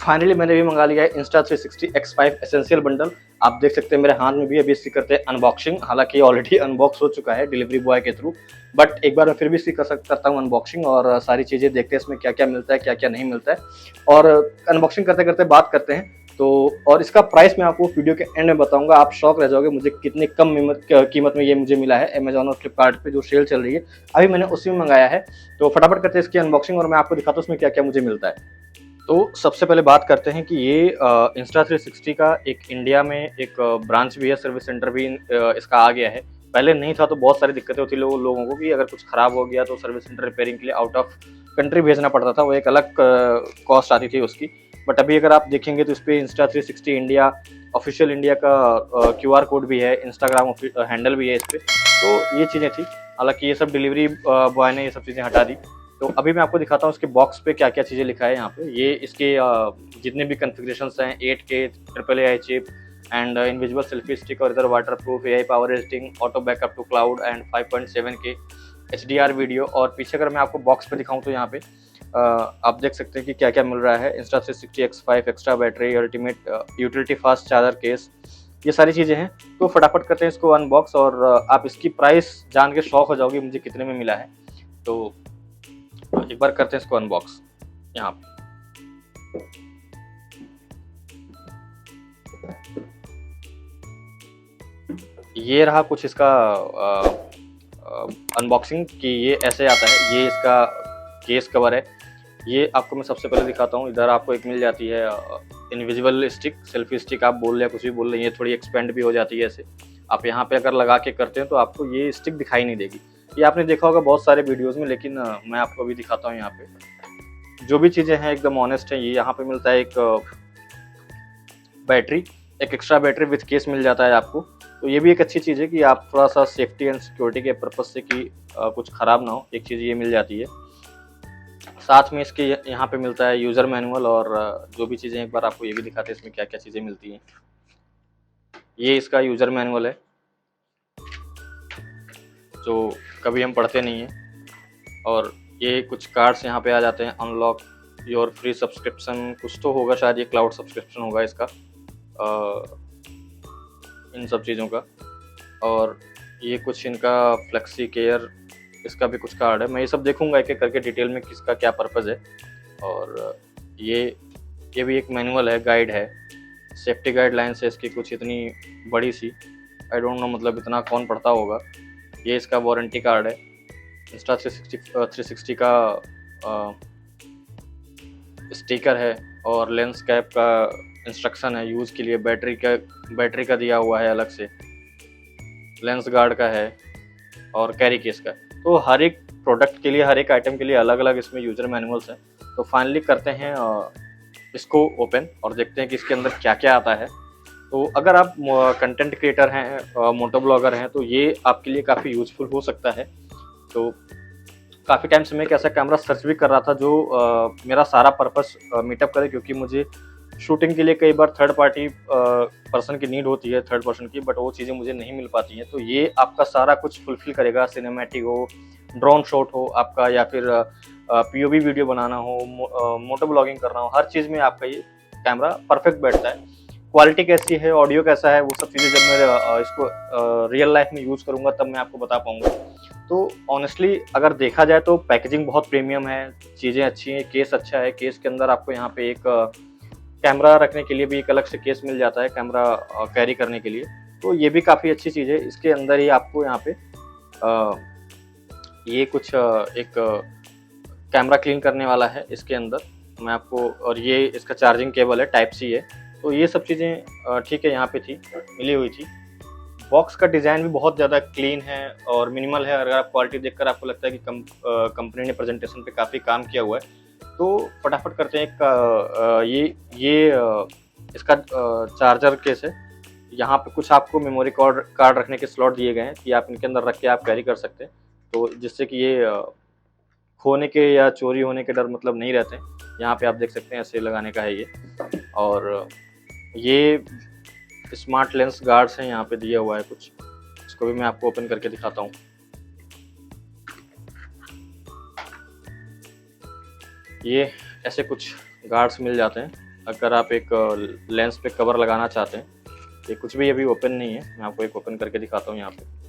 Finally मैंने भी मंगा लिया है Insta360 X5 एसेंशियल बंडल। आप देख सकते हैं मेरे हाथ में भी अभी इसकी करते हैं अनबॉक्सिंग। हालांकि ऑलरेडी अनबॉक्स हो चुका है डिलीवरी बॉय के थ्रू, बट एक बार मैं फिर भी इसकी करता हूँ अनबॉक्सिंग और सारी चीज़ें देखते हैं इसमें क्या क्या मिलता है क्या क्या नहीं मिलता है। और अनबॉक्सिंग करते करते बात करते हैं तो, और इसका प्राइस मैं आपको वीडियो के एंड में बताऊंगा। आप शॉक रह जाओगे मुझे कितनी कम कीमत में ये मुझे मिला है। अमेजॉन और फ्लिपकार्ट पे जो सेल चल रही है अभी मैंने उसी में मंगाया है। तो फटाफट करते हैं इसकी अनबॉक्सिंग और मैं आपको दिखाता हूँ उसमें क्या क्या मुझे मिलता है। तो सबसे पहले बात करते हैं कि ये Insta360 का एक इंडिया में एक ब्रांच भी है, सर्विस सेंटर भी इसका आ गया है। पहले नहीं था तो बहुत सारी दिक्कतें होती लोगों को कि अगर कुछ खराब हो गया तो सर्विस सेंटर रिपेयरिंग के लिए आउट ऑफ कंट्री भेजना पड़ता था, वो एक अलग कॉस्ट आती थी उसकी। बट अभी अगर आप देखेंगे तो इस पर Insta360 इंडिया ऑफिशियल इंडिया का QR कोड भी है, इंस्टाग्राम हैंडल भी है इस पर। तो ये चीज़ें थी। हालांकि ये सब डिलीवरी बॉय ने ये सब चीज़ें हटा दी। तो अभी मैं आपको दिखाता हूँ इसके बॉक्स पे क्या क्या चीज़ें लिखा है यहाँ पे। ये इसके जितने भी कन्फिग्रेशंस हैं 8K AAA chip and invisible selfie stick और इधर waterproof AI power rating auto backup to cloud and 5.7K HDR video. और पीछे अगर मैं आपको बॉक्स पे दिखाऊँ तो यहाँ पे आप देख सकते हैं कि क्या क्या मिल रहा है। Insta360 X5 extra battery, ultimate utility fast charger case, ये सारी चीज़ें हैं। तो फटाफट करते हैं इसको अनबॉक्स और आप इसकी प्राइस जान के शॉक हो जाओगे मुझे कितने में मिला है। तो एक बार करते हैं इसको अनबॉक्स यहाँ पे। ये रहा कुछ इसका अनबॉक्सिंग कि ये ऐसे आता है। ये इसका केस कवर है। ये आपको मैं सबसे पहले दिखाता हूँ। इधर आपको एक मिल जाती है इनविजिबल स्टिक, सेल्फी स्टिक आप बोल रहे हैं कुछ भी बोल रहे हैं, ये थोड़ी एक्सपेंड भी हो जाती है ऐसे। आप यहाँ पे अगर लगा के करते हैं तो आपको ये स्टिक दिखाई नहीं देगी। ये आपने देखा होगा बहुत सारे वीडियोस में, लेकिन मैं आपको अभी दिखाता हूँ। यहाँ पे जो भी चीज़ें हैं एकदम ऑनेस्ट हैं। ये यहाँ पे मिलता है एक बैटरी, एक एक्स्ट्रा बैटरी विथ केस मिल जाता है आपको। तो ये भी एक अच्छी चीज़ है कि आप थोड़ा सा सेफ्टी एंड सिक्योरिटी के पर्पज से कि कुछ ख़राब ना हो, एक चीज़ ये मिल जाती है। साथ में इसके यहाँ पे मिलता है यूज़र मैनुअल और जो भी चीज़ें, एक बार आपको ये भी दिखाते हैं इसमें क्या क्या चीज़ें मिलती हैं। ये इसका यूज़र मैनुअल है जो कभी हम पढ़ते नहीं हैं। और ये कुछ कार्ड्स यहाँ पे आ जाते हैं, अनलॉक योर फ्री सब्सक्रिप्शन, कुछ तो होगा शायद, ये क्लाउड सब्सक्रिप्शन होगा इसका इन सब चीज़ों का। और ये कुछ इनका फ्लेक्सी केयर, इसका भी कुछ कार्ड है। मैं ये सब देखूंगा एक एक करके डिटेल में किसका क्या पर्पज़ है। और ये भी एक मैनुअल है, गाइड है, सेफ्टी गाइडलाइंस है इसकी कुछ इतनी बड़ी सी, आई डोंट नो मतलब इतना कौन पढ़ता होगा। ये इसका वारंटी कार्ड है। Insta360 का स्टिकर है और लेंस कैप का इंस्ट्रक्शन है यूज़ के लिए। बैटरी का दिया हुआ है अलग से, लेंस गार्ड का है और कैरी केस का। तो हर एक प्रोडक्ट के लिए, हर एक आइटम के लिए अलग अलग इसमें यूज़र मैनुअल्स हैं। तो फाइनली करते हैं इसको ओपन और देखते हैं कि इसके अंदर क्या क्या आता है। तो अगर आप कंटेंट क्रिएटर हैं, मोटो ब्लॉगर हैं, तो ये आपके लिए काफ़ी यूज़फुल हो सकता है। तो काफ़ी टाइम से मैं एक ऐसा कैमरा सर्च भी कर रहा था जो मेरा सारा पर्पस मीटअप करे, क्योंकि मुझे शूटिंग के लिए कई बार थर्ड पार्टी पर्सन की नीड होती है, थर्ड पर्सन की, बट वो चीज़ें मुझे नहीं मिल पाती हैं। तो ये आपका सारा कुछ फुलफिल करेगा, सिनेमैटिक हो, ड्रोन शॉट हो आपका, या फिर POV वीडियो बनाना हो, मोटो ब्लॉगिंग करना हो, हर चीज़ में आपका ये कैमरा परफेक्ट बैठता है। क्वालिटी कैसी है, ऑडियो कैसा है, वो सब चीज़ें जब मैं इसको रियल लाइफ में यूज़ करूँगा तब मैं आपको बता पाऊँगा। तो ऑनेस्टली अगर देखा जाए तो पैकेजिंग बहुत प्रीमियम है, चीज़ें अच्छी हैं, केस अच्छा है। केस के अंदर आपको यहाँ पे एक कैमरा रखने के लिए भी एक अलग से केस मिल जाता है, कैमरा कैरी करने के लिए। तो ये भी काफ़ी अच्छी चीज़ है। इसके अंदर ही आपको यहाँ पे ये कुछ एक कैमरा क्लीन करने वाला है इसके अंदर मैं आपको, और ये इसका चार्जिंग केबल है, टाइप सी है। तो ये सब चीज़ें ठीक है यहाँ पे थी, मिली हुई थी। बॉक्स का डिज़ाइन भी बहुत ज़्यादा क्लीन है और मिनिमल है। अगर आप क्वालिटी देखकर आपको लगता है कि कंपनी ने प्रेजेंटेशन पे काफ़ी काम किया हुआ है, तो फटाफट करते हैं इसका चार्जर केस है। यहाँ पे कुछ आपको मेमोरी कार्ड रखने के स्लॉट दिए गए हैं कि आप इनके अंदर रख के आप कैरी कर सकते हैं, तो जिससे कि ये खोने के या चोरी होने के डर मतलब नहीं रहते हैं। यहाँ पे आप देख सकते हैं ऐसे लगाने का है ये। और ये स्मार्ट लेंस गार्ड्स हैं, यहाँ पे दिया हुआ है कुछ, इसको भी मैं आपको ओपन करके दिखाता हूँ। ये ऐसे कुछ गार्ड्स मिल जाते हैं अगर आप एक लेंस पे कवर लगाना चाहते हैं, ये कुछ भी अभी ओपन नहीं है, मैं आपको एक ओपन करके दिखाता हूँ। यहाँ पे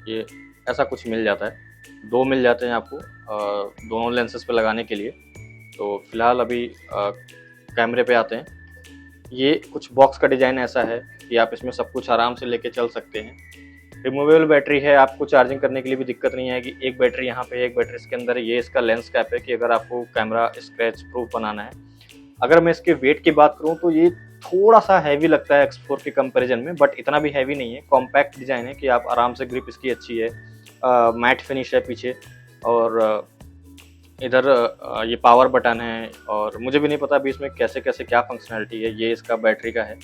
ये ऐसा कुछ मिल जाता है, 2 मिल जाते हैं आपको दोनों लेंसेज पे लगाने के लिए। तो फिलहाल अभी कैमरे पे आते हैं। ये कुछ बॉक्स का डिज़ाइन ऐसा है कि आप इसमें सब कुछ आराम से लेके चल सकते हैं। रिमूवेबल बैटरी है, आपको चार्जिंग करने के लिए भी दिक्कत नहीं आएगी। एक बैटरी यहाँ पे है, एक बैटरी इसके अंदर है। ये इसका लेंस कैप है कि अगर आपको कैमरा स्क्रैच प्रूफ बनाना है। अगर मैं इसके वेट की बात करूँ तो ये थोड़ा सा हैवी लगता है X4 के कंपैरिजन में, बट इतना भी हैवी नहीं है। कॉम्पैक्ट डिज़ाइन है कि आप आराम से, ग्रिप इसकी अच्छी है, मैट फिनिश है पीछे, और इधर ये पावर बटन है। और मुझे भी नहीं पता अभी इसमें कैसे कैसे क्या फंक्शनैलिटी है। ये इसका बैटरी का है,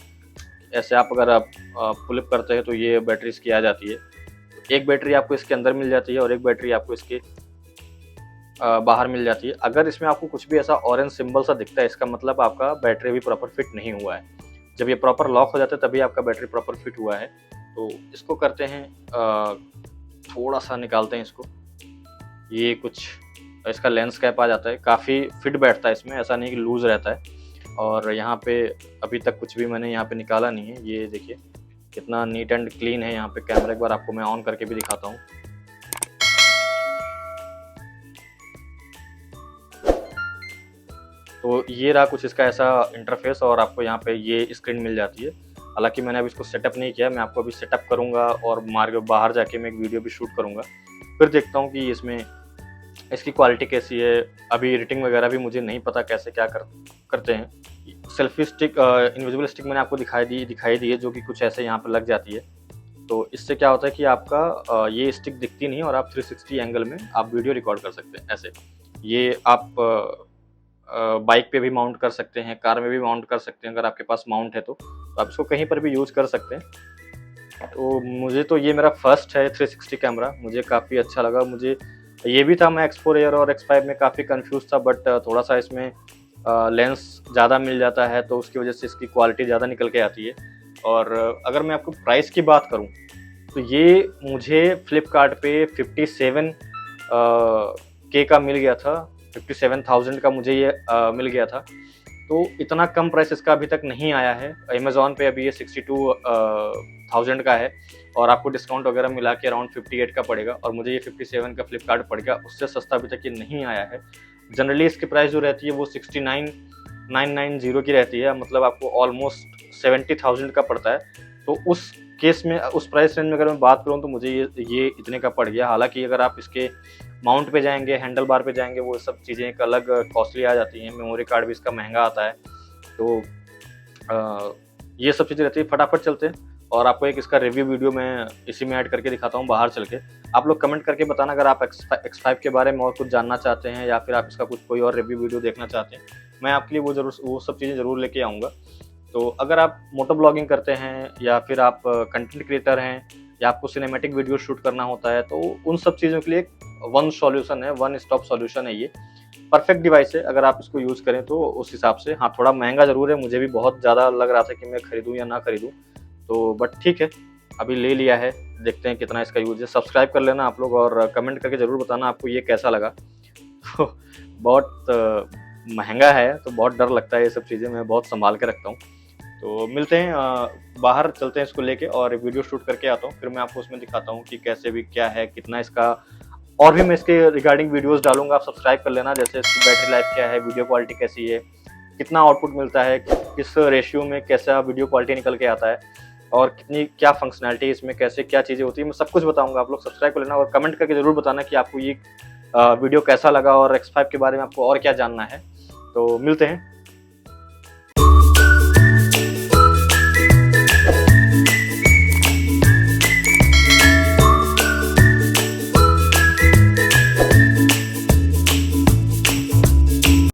ऐसे आप अगर आप पुल अप करते हैं तो ये बैटरी इसकी आ जाती है। तो एक बैटरी आपको इसके अंदर मिल जाती है और एक बैटरी आपको इसके बाहर मिल जाती है। अगर इसमें आपको कुछ भी ऐसा ऑरेंज सिंबल सा दिखता है, इसका मतलब आपका बैटरी भी प्रॉपर फिट नहीं हुआ है। जब ये प्रॉपर लॉक हो जाता है तभी आपका बैटरी प्रॉपर फिट हुआ है। तो इसको करते हैं, थोड़ा सा निकालते हैं इसको। ये कुछ इसका लेंस कैप आ जाता है, काफ़ी फिट बैठता है इसमें, ऐसा नहीं कि लूज़ रहता है। और यहाँ पे अभी तक कुछ भी मैंने यहाँ पे निकाला नहीं है। ये देखिए कितना नीट एंड क्लीन है यहाँ पे कैमरा। एक बार आपको मैं ऑन करके भी दिखाता हूँ। तो ये रहा कुछ इसका ऐसा इंटरफेस, और आपको यहाँ पे ये स्क्रीन मिल जाती है। हालांकि मैंने अभी इसको सेटअप नहीं किया, मैं आपको अभी सेटअप करूँगा और मार्केट बाहर जाके मैं एक वीडियो भी शूट करूँगा, फिर देखता हूँ कि इसमें इसकी क्वालिटी कैसी है। अभी एडिटिंग वगैरह भी मुझे नहीं पता कैसे क्या करते हैं। सेल्फी स्टिक, इनविजिबल स्टिक मैंने आपको दिखाई दी है, जो कि कुछ ऐसे यहाँ पर लग जाती है। तो इससे क्या होता है कि आपका ये स्टिक दिखती नहीं और आप 360 एंगल में आप वीडियो रिकॉर्ड कर सकते हैं ऐसे। ये आप बाइक पे भी माउंट कर सकते हैं, कार में भी माउंट कर सकते हैं। अगर आपके पास माउंट है तो आप इसको कहीं पर भी यूज़ कर सकते हैं। तो मुझे तो ये मेरा फर्स्ट है 360 कैमरा, मुझे काफ़ी अच्छा लगा। मुझे ये भी था, मैं X4 एयर और X5 में काफ़ी कंफ्यूज था, बट थोड़ा सा इसमें लेंस ज़्यादा मिल जाता है तो उसकी वजह से इसकी क्वालिटी ज़्यादा निकल के आती है। और अगर मैं आपको प्राइस की बात करूं तो ये मुझे फ्लिपकार्ट पे 57 के का मिल गया था, 57,000 का मुझे ये मिल गया था। तो इतना कम प्राइस इसका अभी तक नहीं आया है। अमेज़ॉन पे अभी ये 62,000 का है और आपको डिस्काउंट वगैरह मिला के अराउंड 58 का पड़ेगा, और मुझे ये 57 का फ्लिपकार्ट पड़ गया। उससे सस्ता अभी तक ये नहीं आया है। जनरली इसकी प्राइस जो रहती है वो 69,990 की रहती है, मतलब आपको ऑलमोस्ट 70,000 का पड़ता है। तो उस केस में, उस प्राइस रेंज में अगर मैं बात करूँ तो मुझे ये इतने का पड़ गया। हालांकि अगर आप इसके माउंट पे जाएंगे, हैंडल बार पे जाएंगे, वो सब चीज़ें एक अलग कॉस्टली आ जाती हैं। मेमोरी कार्ड भी इसका महंगा आता है। तो ये सब चीज़ें रहती है। फटाफट चलते हैं और आपको एक इसका रिव्यू वीडियो मैं इसी में ऐड करके दिखाता हूँ बाहर चल के। आप लोग कमेंट करके बताना अगर आप X5 के बारे में और कुछ जानना चाहते हैं या फिर आप इसका कुछ कोई और रिव्यू वीडियो देखना चाहते हैं। मैं आपके लिए वो सब चीज़ें ज़रूर लेके आऊँगा। तो अगर आप मोटो ब्लॉगिंग करते हैं या फिर आप कंटेंट क्रिएटर हैं या आपको सिनेमैटिक वीडियो शूट करना होता है, तो उन सब चीज़ों के लिए वन सॉल्यूशन है, वन स्टॉप सॉल्यूशन है। ये परफेक्ट डिवाइस है अगर आप इसको यूज़ करें तो उस हिसाब से। हाँ, थोड़ा महंगा ज़रूर है, मुझे भी बहुत ज़्यादा लग रहा था कि मैं खरीदूँ या ना खरीदूँ, तो बट ठीक है, अभी ले लिया है, देखते हैं कितना इसका यूज़ है। सब्सक्राइब कर लेना आप लोग और कमेंट करके ज़रूर बताना आपको ये कैसा लगा। तो बहुत महंगा है तो बहुत डर लगता है, ये सब चीज़ें मैं बहुत संभाल के रखता हूँ। तो मिलते हैं, बाहर चलते हैं इसको लेके और वीडियो शूट करके आता हूँ, फिर मैं आपको उसमें दिखाता हूँ कि कैसे भी क्या है, कितना इसका, और भी मैं इसके रिगार्डिंग वीडियोस डालूंगा। आप सब्सक्राइब कर लेना, जैसे इसकी बैटरी लाइफ क्या है, वीडियो क्वालिटी कैसी है, कितना आउटपुट मिलता है, किस रेशियो में कैसा वीडियो क्वालिटी निकल के आता है, और कितनी क्या फंक्शनैलिटी इसमें, कैसे क्या चीज़ें होती है, मैं सब कुछ बताऊँगा। आप लोग सब्सक्राइब कर लेना और कमेंट करके ज़रूर बताना कि आपको ये वीडियो कैसा लगा और X5 के बारे में आपको और क्या जानना है। तो मिलते हैं।